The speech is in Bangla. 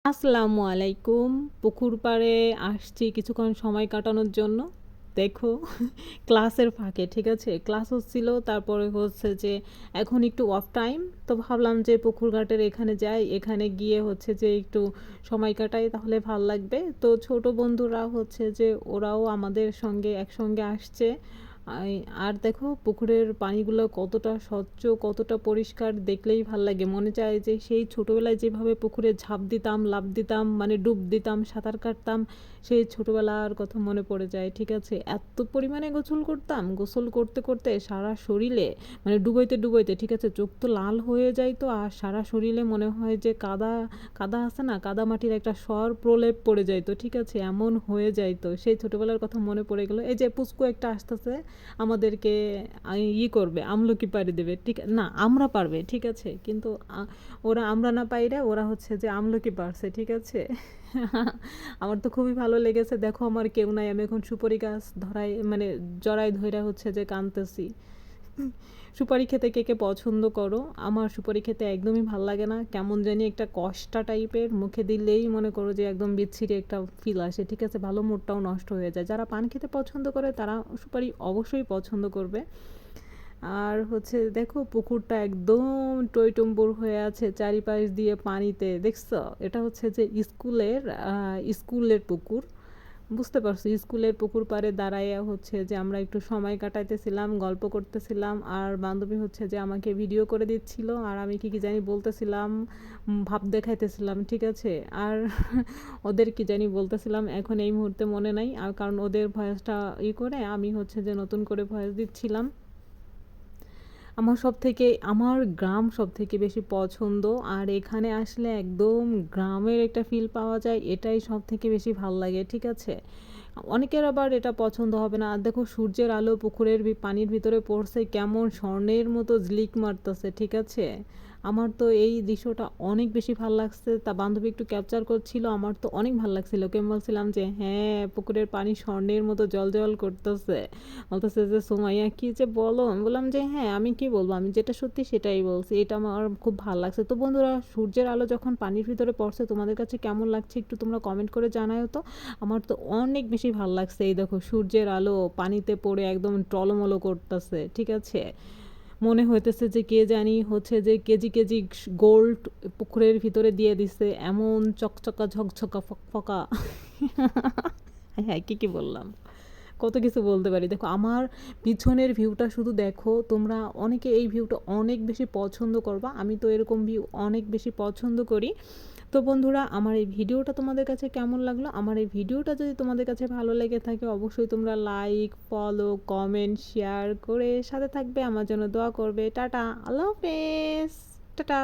আসসালামু আলাইকুম। পুকুর পাড়ে আসছি কিছুক্ষণ সময় কাটানোর জন্য। দেখো ক্লাসের ফাঁকে, ঠিক আছে, ক্লাস হচ্ছিল, তারপরে হচ্ছে যে এখন একটু অফ টাইম, তো ভাবলাম যে পুকুর ঘাটের এখানে যাই, এখানে গিয়ে হচ্ছে যে একটু সময় কাটাই, তাহলে ভাল লাগবে। তো ছোট বন্ধুরা হচ্ছে যে ওরাও আমাদের সঙ্গে একসঙ্গে আসছে। আর দেখো পুকুরের পানিগুলো কতটা স্বচ্ছ, কতটা পরিষ্কার, দেখলেই ভাল লাগে। মনে চায় যে সেই ছোটোবেলায় যেভাবে পুকুরে ঝাঁপ দিতাম, লাফ দিতাম, মানে ডুব দিতাম, সাঁতার কাটতাম, সেই ছোটোবেলার কথা মনে পড়ে যায়। ঠিক আছে, এত পরিমাণে গোসল করতাম, গোসল করতে করতে সারা শরীরে, মানে ডুবোইতে ডুবোইতে, ঠিক আছে, চোখ তো লাল হয়ে যায়, তো আর সারা শরীরে মনে হয় যে কাদা কাদা আছে না, কাদা মাটির একটা স্বর প্রলেপ পড়ে যাইতো। ঠিক আছে, এমন হয়ে যাইতো। সেই ছোটোবেলার কথা মনে পড়ে গেলো। এই যে পুচকু একটা আসতেছে, আমাদেরকে করবে, আমলকি পাড়ি দেবে। ঠিক না, আমরা পারবে, ঠিক আছে, কিন্তু ওরা আমরা না পাইরা ওরা হচ্ছে যে আমলকি পারছে। ঠিক আছে আমার তো খুবই ভালো লেগেছে। দেখো আমার কেউ নাই, আমি এখন সুপারি গাছ ধরাই, মানে জড়াই ধইরা হচ্ছে যে কাঁদতেছি। সুপারি খেতে কে কে পছন্দ করো? আমার সুপারি খেতে একদমই ভাল লাগে না, কেমন জানি একটা কষ্টা টাইপের, মুখে দিলেই মনে করো যে একদম বিচ্ছিরি একটা ফিল আসে। ঠিক আছে, ভালো মুডটাও নষ্ট হয়ে যায়। যারা পান খেতে পছন্দ করে তারা সুপারি অবশ্যই পছন্দ করবে। আর হচ্ছে দেখো পুকুরটা একদম টইটুম্বুর হয়ে আছে চারিপাশ দিয়ে পানিতে, দেখছো? এটা হচ্ছে যে স্কুলের পুকুর, বুঝতে পারছো? স্কুলের পুকুর পাড়ে দাঁড়াইয়া হচ্ছে যে আমরা একটু সময় কাটাইতেছিলাম, গল্প করতেছিলাম, আর বান্ধবী হচ্ছে যে আমাকে ভিডিও করে দিচ্ছিল, আর আমি কি কি জানি বলতেছিলাম, ভাব দেখাইতেছিলাম। ঠিক আছে, আর ওদের কি জানি বলতেছিলাম, এখন এই মুহূর্তে মনে নাই, আর কারণ ওদের ভয়েসটা করে আমি হচ্ছে যে নতুন করে ভয়েস দিচ্ছিলাম। আমার গ্রাম সবথেকে বেশি পছন্দ। আর এখানে আসলে একদম গ্রামের একটা ফিল পাওয়া যায়, এটাই সবথেকে বেশি ভাল লাগে। ঠিক আছে, অনেকের আবার এটা পছন্দ হবে না। আর দেখো সূর্যের আলো পুকুরের পানির ভিতরে পড়ছে, কেমন স্বর্ণের মতো ঝিলিক মারতেছে। ঠিক আছে, আমার তো এই দৃশ্যটা অনেক বেশি ভাল লাগছে। তা বান্ধবী একটু ক্যাপচার করছিল, আমার তো অনেক ভাল লাগছিল। ওকে আমি বলছিলাম যে হ্যাঁ, পুকুরের পানি স্বর্ণের মতো জল জল করতেছে। বলতেছে যে সুমাইয়া কি যে বলো, আমি বললাম যে হ্যাঁ, আমি কি বলবো, আমি যেটা সত্যি সেটাই বলছি। এটা আমার খুব ভালো লাগছে। তো বন্ধুরা, সূর্যের আলো যখন পানির ভিতরে পড়ছে তোমাদের কাছে কেমন লাগছে একটু তোমরা কমেন্ট করে জানাও তো। আমার তো অনেক বেশি ভালো লাগছে। এই দেখো সূর্যের আলো পানিতে পড়ে একদম টলমলো করতেছে। ঠিক আছে, মনে হইতেছে যে কে জানি হচ্ছে যে কেজি কেজি গোল্ড পুকুরের ভিতরে দিয়ে দিছে, এমন চকচকা ঝকঝকা ফকফকা হ্যাঁ, কি বললাম, কত কিছু বলতে পারি। দেখো আমার পিছনের ভিউটা শুধু দেখো তোমরা, অনেকে এই ভিউটা অনেক বেশি পছন্দ করবা, আমি তো এরকম ভিউ অনেক বেশি পছন্দ করি। তো বন্ধুরা, আমার এই ভিডিওটা তোমাদের কাছে কেমন লাগলো? আমার এই ভিডিওটা যদি তোমাদের কাছে ভালো লেগে থাকে অবশ্যই তোমরা লাইক, ফলো, কমেন্ট, শেয়ার করে সাথে থাকবে, আমার জন্য দোয়া করবে। টাটা, আল্লাহ হাফেজ, টাটা।